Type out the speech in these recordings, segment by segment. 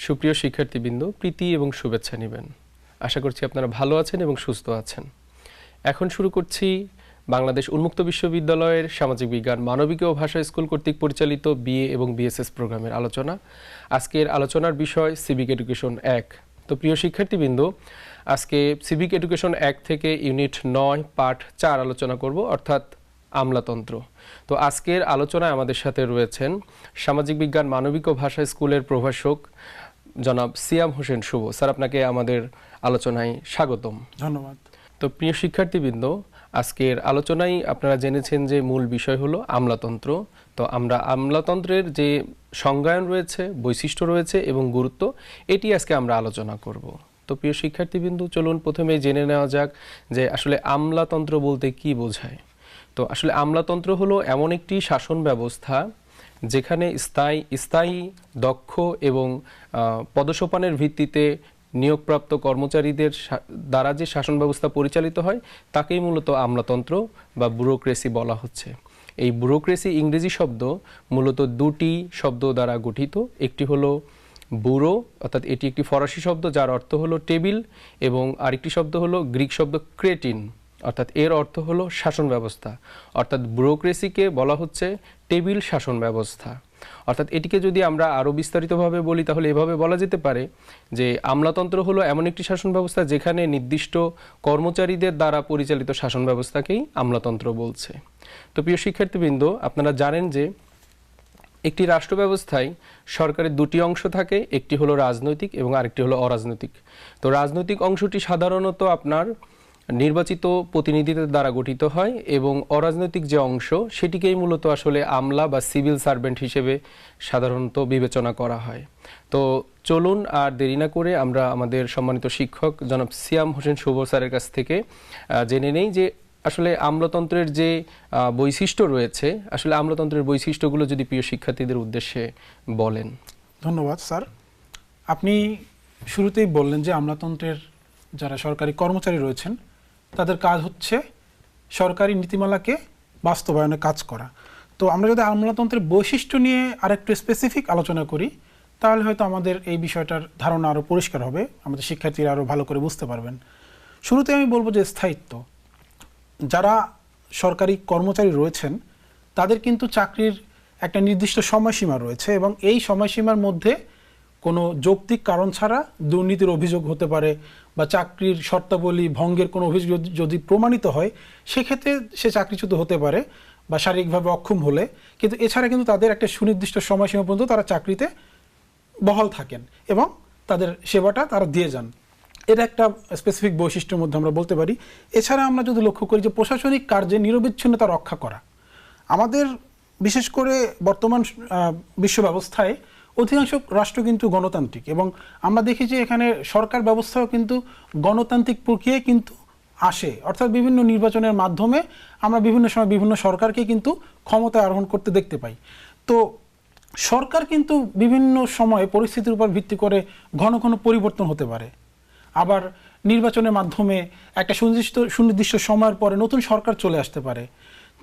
সুপ্রিয় শিক্ষার্থীবৃন্দ, প্রীতি এবং শুভেচ্ছা নেবেন। আশা করছি আপনারা ভালো আছেন এবং সুস্থ আছেন। এখন শুরু করছি বাংলাদেশ উন্মুক্ত বিশ্ববিদ্যালয়ের সামাজিক বিজ্ঞান মানবিক ও ভাষা স্কুল কর্তৃক পরিচালিত বিএ এবং বিএসএস প্রোগ্রামের আলোচনা। আজকের আলোচনার বিষয় সিভিক এডুকেশন 1। তো প্রিয় শিক্ষার্থীবৃন্দ, আজকে সিভিক এডুকেশন 1 থেকে ইউনিট 9 পার্ট 4 আলোচনা করব, অর্থাৎ আমলাতন্ত্র। তো আজকের আলোচনায় আমাদের সাথে রয়েছেন সামাজিক বিজ্ঞান মানবিক ও ভাষা স্কুলের প্রভাষক জনাব সিয়াম হোসেন শুভ। স্যার, আপনাকে আমাদের আলোচনায় স্বাগতম। ধন্যবাদ। তো প্রিয় শিক্ষার্থীবৃন্দ, আজকের আলোচনায় আপনারা জেনেছেন যে মূল বিষয় হলো আমলাতন্ত্র। তো আমরা আমলাতন্ত্রের যে সংজ্ঞায়ন রয়েছে, বৈশিষ্ট্য রয়েছে এবং গুরুত্ব, এটি আজকে আমরা আলোচনা করব। তো প্রিয় শিক্ষার্থীবৃন্দ, চলুন প্রথমে জেনে নেওয়া যাক যে আসলে আমলাতন্ত্র বলতে কি বোঝায়। তো আসলে আমলাতন্ত্র হলো এমন একটি শাসন ব্যবস্থা যেখানে স্থায়ী দক্ষ এবং পদসোপানের ভিত্তিতে নিয়োগপ্রাপ্ত কর্মচারীদের দ্বারা যে শাসন ব্যবস্থা পরিচালিত হয় তাকেই মূলত আমলাতন্ত্র বা ব্যুরোক্রেসি বলা হচ্ছে। এই ব্যুরোক্রেসি ইংরেজি শব্দ মূলত দুটি শব্দ দ্বারা গঠিত। একটি হলো ব্যুরো, অর্থাৎ এটি একটি ফরাসি শব্দ যার অর্থ হলো টেবিল, এবং আরেকটি শব্দ হলো গ্রিক শব্দ ক্রেটিন, অর্থাৎ এর অর্থ হলো শাসন ব্যবস্থা। অর্থাৎ ব্যুরোক্রেসিকে বলা হচ্ছে টেবিল শাসন ব্যবস্থা। অর্থাৎ এটিকে যদি আমরা আরও বিস্তারিতভাবে বলি তাহলে এভাবে বলা যেতে পারে যে আমলাতন্ত্র হলো এমন একটি শাসন ব্যবস্থা যেখানে নির্দিষ্ট কর্মচারীদের দ্বারা পরিচালিত শাসন ব্যবস্থাকেই আমলাতন্ত্র বলছে। তো প্রিয় শিক্ষার্থীবৃন্দ, আপনারা জানেন যে একটি রাষ্ট্র ব্যবস্থায় সরকারের দুটি অংশ থাকে, একটি হলো রাজনৈতিক এবং আরেকটি হলো অরাজনৈতিক। তো রাজনৈতিক অংশটি সাধারণত আপনার নির্বাচিত প্রতিনিধিদের দ্বারা গঠিত হয় এবং অরাজনৈতিক যে অংশ সেটিকেই মূলত আসলে আমলা বা সিভিল সার্ভেন্ট হিসেবে সাধারণত বিবেচনা করা হয়। তো চলুন আর দেরি না করে আমরা আমাদের সম্মানিত শিক্ষক জনাব সিয়াম হোসেন শুভ স্যারের কাছ থেকে জেনে নেই যে আসলে আমলাতন্ত্রের যে বৈশিষ্ট্য রয়েছে, আসলে আমলাতন্ত্রের বৈশিষ্ট্যগুলো যদি প্রিয় শিক্ষার্থীদের উদ্দেশ্যে বলেন। ধন্যবাদ স্যার। আপনি শুরুতেই বললেন যে আমলাতন্ত্রের যারা সরকারি কর্মচারী রয়েছেন তাদের কাজ হচ্ছে সরকারি নীতিমালাকে বাস্তবায়নে কাজ করা। তো আমরা যদি আমলাতন্ত্রের বৈশিষ্ট্য নিয়ে আরেকটু স্পেসিফিক আলোচনা করি তাহলে হয়তো আমাদের এই বিষয়টার ধারণা আরও পরিষ্কার হবে, আমাদের শিক্ষার্থীরা আরও ভালো করে বুঝতে পারবেন। শুরুতে আমি বলবো যে স্থায়িত্ব। যারা সরকারি কর্মচারী রয়েছেন তাদের কিন্তু চাকরির একটা নির্দিষ্ট সময়সীমা রয়েছে এবং এই সময়সীমার মধ্যে কোনো যৌক্তিক কারণ ছাড়া দুর্নীতির অভিযোগ হতে পারে বা চাকরির শর্তাবলী ভঙ্গের কোনো অভিযোগ যদি প্রমাণিত হয় সেক্ষেত্রে সে চাকরিচ্যুত হতে পারে বা শারীরিকভাবে অক্ষম হলে। কিন্তু এছাড়া কিন্তু তাদের একটা সুনির্দিষ্ট সময়সীমা পর্যন্ত তারা চাকরিতে বহাল থাকেন এবং তাদের সেবাটা তারা দিয়ে যান। এটা একটা স্পেসিফিক বৈশিষ্ট্যের মধ্যে আমরা বলতে পারি। এছাড়া আমরা যদি লক্ষ্য করি যে প্রশাসনিক কার্যে নিরবিচ্ছিন্নতা রক্ষা করা। আমাদের বিশেষ করে বর্তমান বিশ্ব ব্যবস্থায় অধিকাংশ রাষ্ট্র কিন্তু গণতান্ত্রিক এবং আমরা দেখি যে এখানে সরকার ব্যবস্থাও কিন্তু গণতান্ত্রিক প্রক্রিয়ায় কিন্তু আসে, অর্থাৎ বিভিন্ন নির্বাচনের মাধ্যমে আমরা বিভিন্ন সময় বিভিন্ন সরকারকে কিন্তু ক্ষমতায় আরোহণ করতে দেখতে পাই। তো সরকার কিন্তু বিভিন্ন সময়ে পরিস্থিতির উপর ভিত্তি করে ঘন ঘন পরিবর্তন হতে পারে। আবার নির্বাচনের মাধ্যমে একটা সুনির্দিষ্ট সময়ের পরে নতুন সরকার চলে আসতে পারে।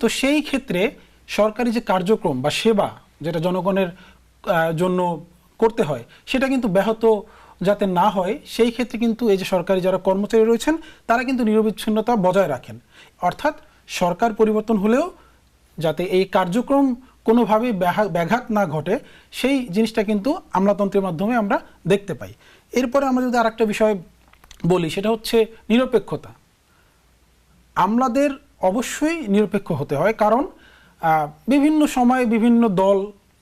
তো সেই ক্ষেত্রে সরকারি যে কার্যক্রম বা সেবা যেটা জনগণের জন্য করতে হয় সেটা কিন্তু ব্যাহত যাতে না হয় সেই ক্ষেত্রে কিন্তু এই যে সরকারি যারা কর্মচারী রয়েছেন তারা কিন্তু নিরবিচ্ছিন্নতা বজায় রাখেন। অর্থাৎ সরকার পরিবর্তন হলেও যাতে এই কার্যক্রম কোনোভাবেই ব্যাঘাত না ঘটে সেই জিনিসটা কিন্তু আমলাতন্ত্রের মাধ্যমে আমরা দেখতে পাই। এরপরে আমরা যদি আরেকটা বিষয় বলি সেটা হচ্ছে নিরপেক্ষতা। আমলাদের অবশ্যই নিরপেক্ষ হতে হয়, কারণ বিভিন্ন সময়ে বিভিন্ন দল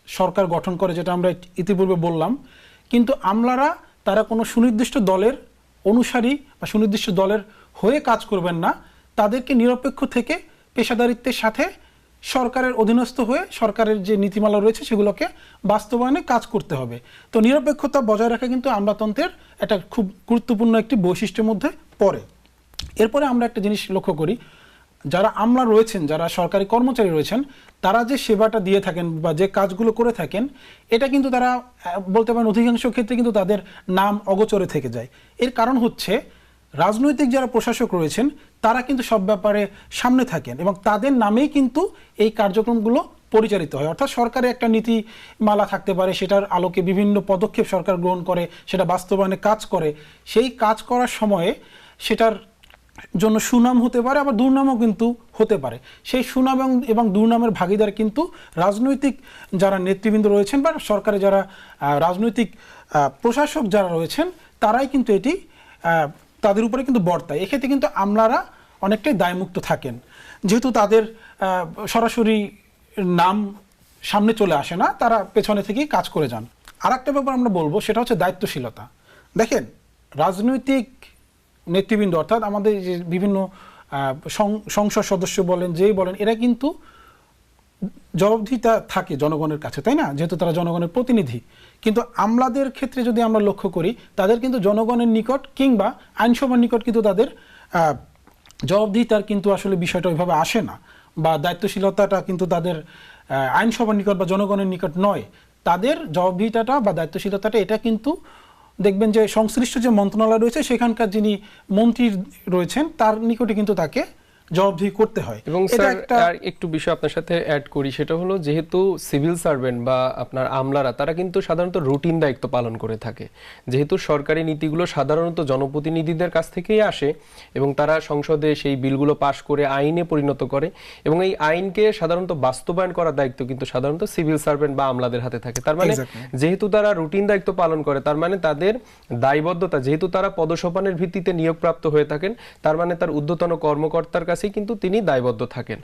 সরকার গঠন করে, যেটা আমরা ইতিপূর্বে বললাম। কিন্তু আমলারা তারা কোনো সুনির্দিষ্ট দলের অনুসারী বা সুনির্দিষ্ট দলের হয়ে কাজ করবেন না, তাদেরকে নিরপেক্ষ থেকে পেশাদারিত্বের সাথে সরকারের অধীনস্থ হয়ে সরকারের যে নীতিমালা রয়েছে সেগুলোকে বাস্তবায়নে কাজ করতে হবে। তো নিরপেক্ষতা বজায় রাখা কিন্তু আমলাতন্ত্রের একটা খুব গুরুত্বপূর্ণ একটি বৈশিষ্ট্যের মধ্যে পড়ে। এরপরে আমরা একটা জিনিস লক্ষ্য করি, যারা আমলা রয়েছেন, যারা সরকারি কর্মচারী রয়েছেন, তারা যে সেবাটা দিয়ে থাকেন বা যে কাজগুলো করে থাকেন এটা কিন্তু তারা বলতে পারেন অধিকাংশ ক্ষেত্রে কিন্তু তাদের নাম অগোচরে থেকে যায়। এর কারণ হচ্ছে রাজনৈতিক যারা প্রশাসক রয়েছেন তারা কিন্তু সব ব্যাপারে সামনে থাকেন এবং তাদের নামেই কিন্তু এই কার্যক্রমগুলো পরিচালিত হয়। অর্থাৎ সরকারের একটা নীতিমালা থাকতে পারে, সেটার আলোকে বিভিন্ন পদক্ষেপ সরকার গ্রহণ করে, সেটা বাস্তবায়নে কাজ করে। সেই কাজ করার সময়ে সেটার জন্য সুনাম হতে পারে, আবার দুর্নামও কিন্তু হতে পারে। সেই সুনাম এবং দুর্নামের ভাগিদার কিন্তু রাজনৈতিক যারা নেতৃবৃন্দ রয়েছেন বা সরকারে যারা রাজনৈতিক প্রশাসক যারা রয়েছেন, তারাই কিন্তু এটি তাদের উপরে কিন্তু বর্তায়। এক্ষেত্রে কিন্তু আমলারা অনেকটাই দায়মুক্ত থাকেন, যেহেতু তাদের সরাসরি নাম সামনে চলে আসে না, তারা পেছনে থেকেই কাজ করে যান। আর একটা ব্যাপার আমরা বলবো, সেটা হচ্ছে দায়িত্বশীলতা। দেখেন, রাজনৈতিক নেতৃবৃন্দ অর্থাৎ আমাদের যে বিভিন্ন সংসদ সদস্য বলেন, যেই বলেন, এরা কিন্তু জবাবদিহিতা থাকে জনগণের কাছে, তাই না? যেহেতু তারা জনগণের প্রতিনিধি। কিন্তু আমলাদের ক্ষেত্রে যদি আমরা লক্ষ্য করি, তাদের কিন্তু জনগণের নিকট কিংবা আইনসভার নিকট কিন্তু তাদের জবাবদিহিতার কিন্তু আসলে বিষয়টা ওইভাবে আসে না, বা দায়িত্বশীলতাটা কিন্তু তাদের আইনসভার নিকট বা জনগণের নিকট নয়। তাদের জবাবদিহিতাটা বা দায়িত্বশীলতাটা এটা কিন্তু দেখবেন যে সংশ্লিষ্ট যে মন্ত্রণালয় রয়েছে, সেখানকার যিনি মন্ত্রী রয়েছেন, তার নিকটে কিন্তু তাকে জবাবদিহি করতে হয়। এবং স্যার আর একটু বিষয় আপনার সাথে অ্যাড করি, সেটা হলো যেহেতু সিভিল সার্ভেন্ট বা আপনার আমলারা তারা কিন্তু সাধারণত রুটিন দায়িত্ব পালন করে থাকে। যেহেতু সরকারি নীতিগুলো সাধারণত জনপ্রতিনিধিদের কাছ থেকেই আসে এবং তারা সংসদে সেই বিলগুলো পাশ করে আইনে পরিণত করে, এবং এই আইনকে সাধারণত বাস্তবায়ন করার দায়িত্ব কিন্তু সাধারণত সিভিল সার্ভেন্ট বা আমলাদের হাতে থাকে। তার মানে যেহেতু তারা রুটিন দায়িত্ব পালন করে, তার মানে তাদের দায়বদ্ধতা, যেহেতু তারা পদসোপানের ভিত্তিতে নিয়োগপ্রাপ্ত হয়ে থাকেন, তার মানে তার ঊর্ধ্বতন কর্মকর্তার কাছে কিন্তু তিনি দায়বদ্ধ থাকেন।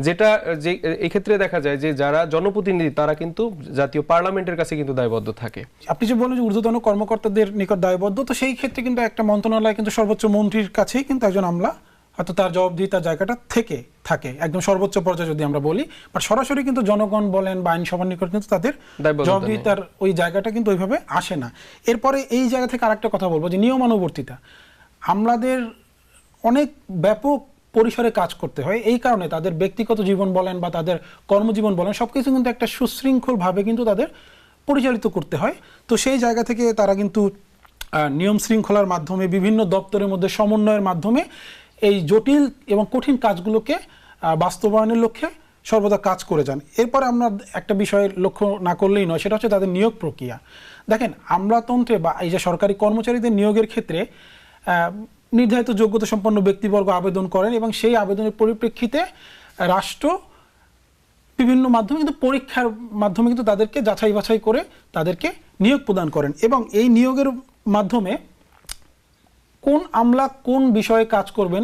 যেটা যে এক্ষেত্রে দেখা যায় যে যারা জনপ্রতিনিধি, তারা কিন্তু জাতীয় পার্লামেন্টের কাছে কিন্তু দায়বদ্ধ থাকে। আপনি যে বলেন যে ঊর্ধ্বতন কর্মকর্তাদের নিকট দায়বদ্ধ, তো সেই ক্ষেত্রে কিন্তু একটা মন্ত্রণালয় কিন্তু সর্বোচ্চ মন্ত্রীর কাছেই কিন্তু একজন আমলা হয়তো তার জবাবদিহিতার জায়গাটা থেকে থাকে একদম সর্বোচ্চ পর্যায়ে যদি আমরা বলি। বাট সরাসরি কিন্তু জনগণ বলেন বা আইনসভার নিকট কিন্তু তাদের জবাবদিহিতার ওই জায়গাটা কিন্তু ওইভাবে আসে না। এরপরে এই জায়গা থেকে আরেকটা কথা বলবো যে নিয়মানুবর্তিতা। আমলাদের অনেক ব্যাপক পরিসরে কাজ করতে হয়, এই কারণে তাদের ব্যক্তিগত জীবন বলেন বা তাদের কর্মজীবন বলেন, সবকিছু কিন্তু একটা সুশৃঙ্খলভাবে কিন্তু তাদের পরিচালিত করতে হয়। তো সেই জায়গা থেকে তারা কিন্তু নিয়ম শৃঙ্খলার মাধ্যমে, বিভিন্ন দপ্তরের মধ্যে সমন্বয়ের মাধ্যমে এই জটিল এবং কঠিন কাজগুলোকে বাস্তবায়নের লক্ষ্যে সর্বদা কাজ করে যান। এরপরে আমরা একটা বিষয় লক্ষ্য না করলেই নয়, সেটা হচ্ছে তাদের নিয়োগ প্রক্রিয়া। দেখেন, আমলাতন্ত্রে বা এই যে সরকারি কর্মচারীদের নিয়োগের ক্ষেত্রে নির্ধারিত যোগ্যতা সম্পন্ন ব্যক্তিবর্গ আবেদন করেন, এবং সেই আবেদনের পরিপ্রেক্ষিতে রাষ্ট্র বিভিন্ন মাধ্যমে কিন্তু পরীক্ষার মাধ্যমে কিন্তু তাদেরকে যাচাই বাছাই করে তাদেরকে নিয়োগ প্রদান করেন। এবং এই নিয়োগের মাধ্যমে কোন আমলা কোন বিষয়ে কাজ করবেন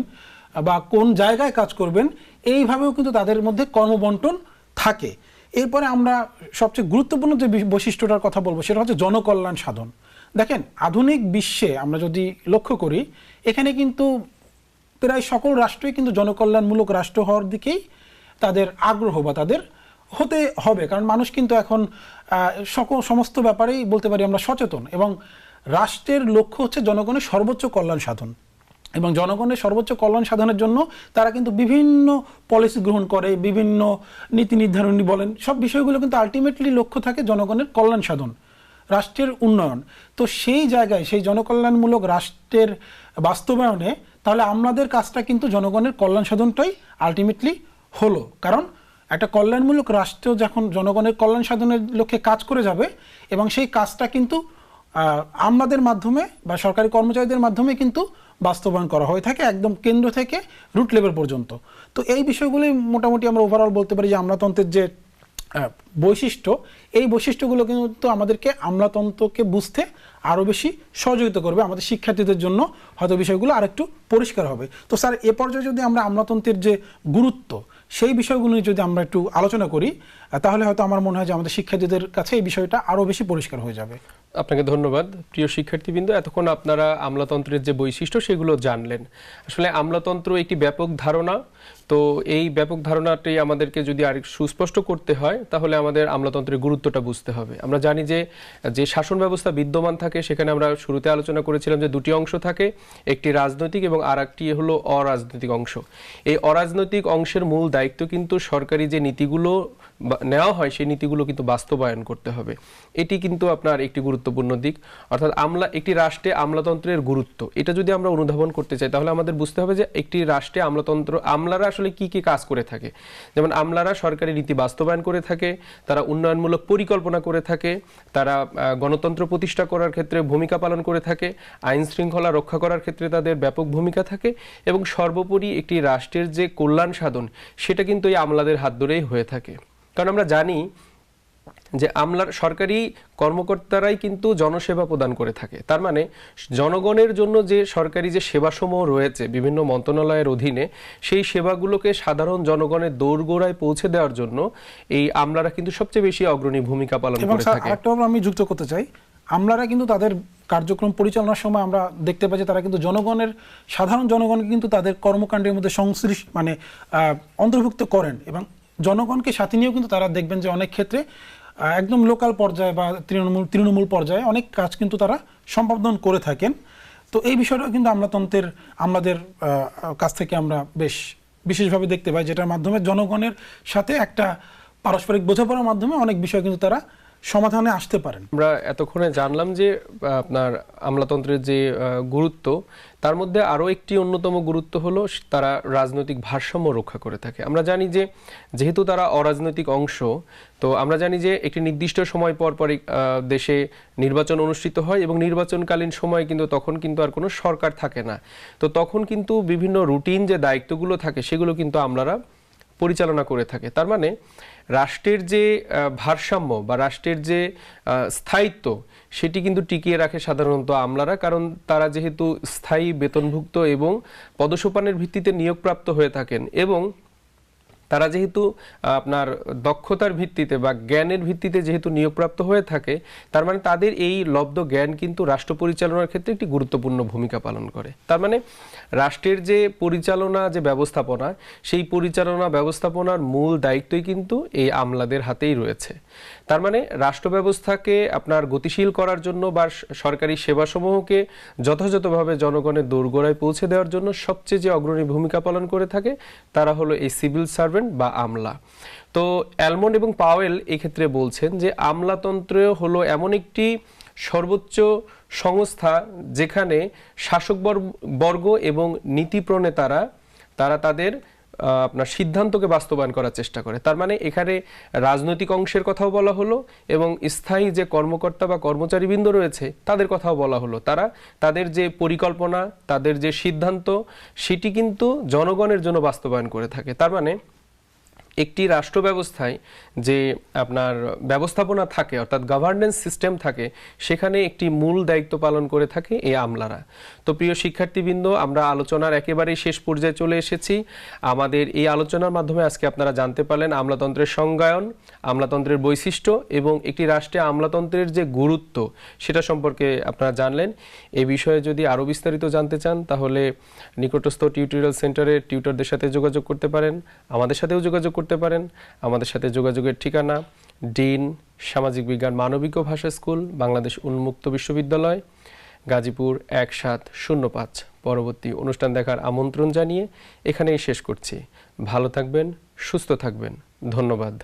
বা কোন জায়গায় কাজ করবেন, এইভাবেও কিন্তু তাদের মধ্যে কর্মবন্টন থাকে। এরপরে আমরা সবচেয়ে গুরুত্বপূর্ণ যে বৈশিষ্ট্যটার কথা বলবো, সেটা হচ্ছে জনকল্যাণ সাধন। দেখেন, আধুনিক বিশ্বে আমরা যদি লক্ষ্য করি, এখানে কিন্তু প্রায় সকল রাষ্ট্রই কিন্তু জনকল্যাণমূলক রাষ্ট্র হওয়ার দিকেই তাদের আগ্রহ বা তাদের হতে হবে। কারণ মানুষ কিন্তু এখন সমস্ত ব্যাপারেই বলতে পারি আমরা সচেতন, এবং রাষ্ট্রের লক্ষ্য হচ্ছে জনগণের সর্বোচ্চ কল্যাণ সাধন। এবং জনগণের সর্বোচ্চ কল্যাণ সাধনের জন্য তারা কিন্তু বিভিন্ন পলিসি গ্রহণ করে, বিভিন্ন নীতি নির্ধারণী বলেন, সব বিষয়গুলো কিন্তু আলটিমেটলি লক্ষ্য থাকে জনগণের কল্যাণ সাধন, রাষ্ট্রের উন্নয়ন। তো সেই জায়গায় সেই জনকল্যাণমূলক রাষ্ট্রের বাস্তবায়নে তাহলে আমাদের কাজটা কিন্তু জনগণের কল্যাণ সাধনটাই আলটিমেটলি হলো। কারণ একটা কল্যাণমূলক রাষ্ট্র যখন জনগণের কল্যাণ সাধনের লক্ষ্যে কাজ করে যাবে, এবং সেই কাজটা কিন্তু আমাদের মাধ্যমে বা সরকারি কর্মচারীদের মাধ্যমে কিন্তু বাস্তবায়ন করা হয়ে থাকে, একদম কেন্দ্র থেকে রুট লেভেল পর্যন্ত। তো এই বিষয়গুলি মোটামুটি আমরা ওভারঅল বলতে পারি যে আমলাতন্ত্রের যে বৈশিষ্ট্য, এই বৈশিষ্ট্যগুলো কিন্তু আমাদেরকে আমলাতন্ত্রকে বুঝতে আরও বেশি সহযোগিতা করবে। আমাদের শিক্ষার্থীদের জন্য হয়তো বিষয়গুলো আরেকটু পরিষ্কার হবে। তো স্যার, এ পর্যায়ে যদি আমরা আমলাতন্ত্রের যে গুরুত্ব, সেই বিষয়গুলো যদি আমরা একটু আলোচনা করি, তাহলে হয়তো আমার মনে হয় যে আমাদের শিক্ষার্থীদের কাছে এই বিষয়টা আরও বেশি পরিষ্কার হয়ে যাবে। আপনাকে ধন্যবাদ। প্রিয় শিক্ষার্থীবৃন্দ, এতক্ষণ আপনারা আমলাতন্ত্রের যে বৈশিষ্ট্য সেগুলো জানলেন। আসলে আমলাতন্ত্র একটি ব্যাপক ধারণা, তো এই ব্যাপক ধারণাটি আমাদেরকে যদি আর সুস্পষ্ট করতে হয়, তাহলে আমাদের আমলাতন্ত্রের গুরুত্বটা বুঝতে হবে। আমরা জানি যে শাসন ব্যবস্থা বিদ্যমান থাকে, সেখানে আমরা শুরুতে আলোচনা করেছিলাম যে দুটি অংশ থাকে, একটি রাজনৈতিক এবং আর একটি হলো অরাজনৈতিক অংশ। এই অরাজনৈতিক অংশের মূল দায়িত্ব কিন্তু সরকারি যে নীতিগুলো নেওয়া হয়, সেই নীতিগুলো কিন্তু বাস্তবায়ন করতে হবে। এটি কিন্তু আপনার একটি গুরুত্বপূর্ণ দিক। অর্থাৎ একটি রাষ্ট্রে আমলাতন্ত্রের গুরুত্ব, এটা যদি আমরা অনুধাবন করতে চাই, তাহলে আমাদের বুঝতে হবে যে একটি রাষ্ট্রে আমলারা আসলে কি কি কাজ করে থাকে। যেমন আমলারা সরকারি নীতি বাস্তবায়ন করে থাকে, তারা উন্নয়নমূলক পরিকল্পনা করে থাকে, তারা গণতন্ত্র প্রতিষ্ঠা করার ক্ষেত্রে ভূমিকা পালন করে থাকে, আইন শৃঙ্খলা রক্ষা করার ক্ষেত্রে তাদের ব্যাপক ভূমিকা থাকে, এবং সর্বোপরি একটি রাষ্ট্রের যে কল্যাণ সাধন সেটা কিন্তু এই আমলাদের হাত ধরেই হয়ে থাকে। কারণ আমরা জানি যে আমলার সরকারি কর্মকর্তারাই কিন্তু জনসেবা প্রদান করে থাকে। তার মানে জনগণের জন্য যে সরকারি যে সেবাসমূহ রয়েছে বিভিন্ন মন্ত্রণালয়ের অধীনে, সেই সেবাগুলোকে সাধারণ জনগণের দোরগোড়ায় পৌঁছে দেওয়ার জন্য এই আমলারা কিন্তু সবচেয়ে বেশি অগ্রণী ভূমিকা পালন করে থাকে। আরেকটা আমি যুক্ত করতে চাই, আমলারা কিন্তু তাদের কার্যক্রম পরিচালনার সময় আমরা দেখতে পাই যে তারা কিন্তু সাধারণ জনগণকে কিন্তু তাদের কর্মকাণ্ডের মধ্যে অন্তর্ভুক্ত করেন, এবং জনগণকে সাথে নিয়েও কিন্তু তারা দেখবেন যে অনেক ক্ষেত্রে একদম লোকাল পর্যায়ে বা তৃণমূল পর্যায়ে অনেক কাজ কিন্তু তারা সম্পাদন করে থাকেন। তো এই বিষয়টা কিন্তু আমলাদের কাছ থেকে আমরা বিশেষভাবে দেখতে পাই, যেটার মাধ্যমে জনগণের সাথে একটা পারস্পরিক বোঝাপড়ার মাধ্যমে অনেক বিষয় কিন্তু তারা সমাধানে আসতে পারেন। আমরা এতক্ষণে জানলাম যে আপনার আমলাতন্ত্রের যে গুরুত্ব, তার মধ্যে আরও একটি অন্যতম গুরুত্ব হলো তারা রাজনৈতিক ভারসাম্য রক্ষা করে থাকে। আমরা জানি যে যেহেতু তারা অরাজনৈতিক অংশ, তো আমরা জানি যে একটি নির্দিষ্ট সময় পর পরই দেশে নির্বাচন অনুষ্ঠিত হয়, এবং নির্বাচনকালীন সময় কিন্তু তখন কিন্তু আর কোনো সরকার থাকে না। তো তখন কিন্তু বিভিন্ন রুটিন যে দায়িত্বগুলো থাকে সেগুলো কিন্তু আমলারা পরিচালনা করে থাকে। তার মানে রাষ্ট্রের যে ভারসাম্য বা রাষ্ট্রের যে স্থায়িত্ব সেটি কিন্তু টিকিয়ে রাখে সাধারণত আমলারা, কারণ তারা যেহেতু স্থায়ী বেতনভুক্ত এবং পদসোপানের ভিত্তিতে নিয়োগপ্রাপ্ত হয়ে থাকেন, এবং তারা যেহেতু আপনার দক্ষতার ভিত্তিতে বা জ্ঞানের ভিত্তিতে যেহেতু নিয়োগপ্রাপ্ত হয়ে থাকে, তার মানে তাদের এই লব্ধ জ্ঞান কিন্তু রাষ্ট্র পরিচালনার ক্ষেত্রে একটি গুরুত্বপূর্ণ ভূমিকা পালন করে। তার মানে রাষ্ট্রের যে পরিচালনা যে ব্যবস্থাপনা, সেই পরিচালনা ব্যবস্থাপনার মূল দায়িত্বই কিন্তু এই আমলাদের হাতেই রয়েছে। তার মানে রাষ্ট্র ব্যবস্থাকে আপনার গতিশীল করার জন্য বা সরকারি সেবাসমূহকে যথাযথভাবে জনগণের দোরগোড়ায় পৌঁছে দেওয়ার জন্য সবচেয়ে যে অগ্রণী ভূমিকা পালন করে থাকে তারা হলো এই সিভিল সার্ভেন্ট বা আমলা। তো অ্যালমন্ড এবং পাওয়েল এক্ষেত্রে বলছেন যে আমলাতন্ত্র হলো এমন একটি সর্বোচ্চ সংস্থা যেখানে শাসক বর্গ এবং নীতি প্রণেতারা তারা তাদের আপনার সিদ্ধান্তকে বাস্তবায়ন করার চেষ্টা করে। তার মানে এখানে রাজনৈতিক অংশের কথাও বলা হলো, এবং স্থায়ী যে কর্মকর্তা বা কর্মচারীবৃন্দ রয়েছে তাদের কথাও বলা হলো। তারা তাদের যে পরিকল্পনা, তাদের যে সিদ্ধান্ত, সেটি কিন্তু জনগণের জন্য বাস্তবায়ন করে থাকে। তার মানে একটি রাষ্ট্র ব্যবস্থায় যে আপনার ব্যবস্থাপনা থাকে, অর্থাৎ গভর্নেন্স সিস্টেম থাকে, সেখানে একটি মূল দায়িত্ব পালন করে থাকে এই আমলারা। তো প্রিয় শিক্ষার্থীবৃন্দ, আমরা আলোচনার একেবারেই শেষ পর্যায়ে চলে এসেছি। আমাদের এই আলোচনার মাধ্যমে আজকে আপনারা জানতে পারলেন আমলাতন্ত্রের সংজ্ঞায়ন, আমলাতন্ত্রের বৈশিষ্ট্য এবং একটি রাষ্ট্রে আমলাতন্ত্রের যে গুরুত্ব সেটা সম্পর্কে আপনারা জানলেন। এই বিষয়ে যদি আরও বিস্তারিত জানতে চান তাহলে নিকটস্থ টিউটোরিয়াল সেন্টারের টিউটরদের সাথে যোগাযোগ করতে পারেন, আমাদের সাথেও যোগাযোগ করতে পারেন। আমাদের সাথে যোগাযোগের ঠিকানা ডিন সামাজিক বিজ্ঞান মানবিক ও ভাষা স্কুল, বাংলাদেশ উন্মুক্ত বিশ্ববিদ্যালয়, গাজীপুর 1705। পরবর্তী অনুষ্ঠান দেখার আমন্ত্রণ জানিয়ে এখানেই শেষ করছি। ভালো থাকবেন, সুস্থ থাকবেন। ধন্যবাদ।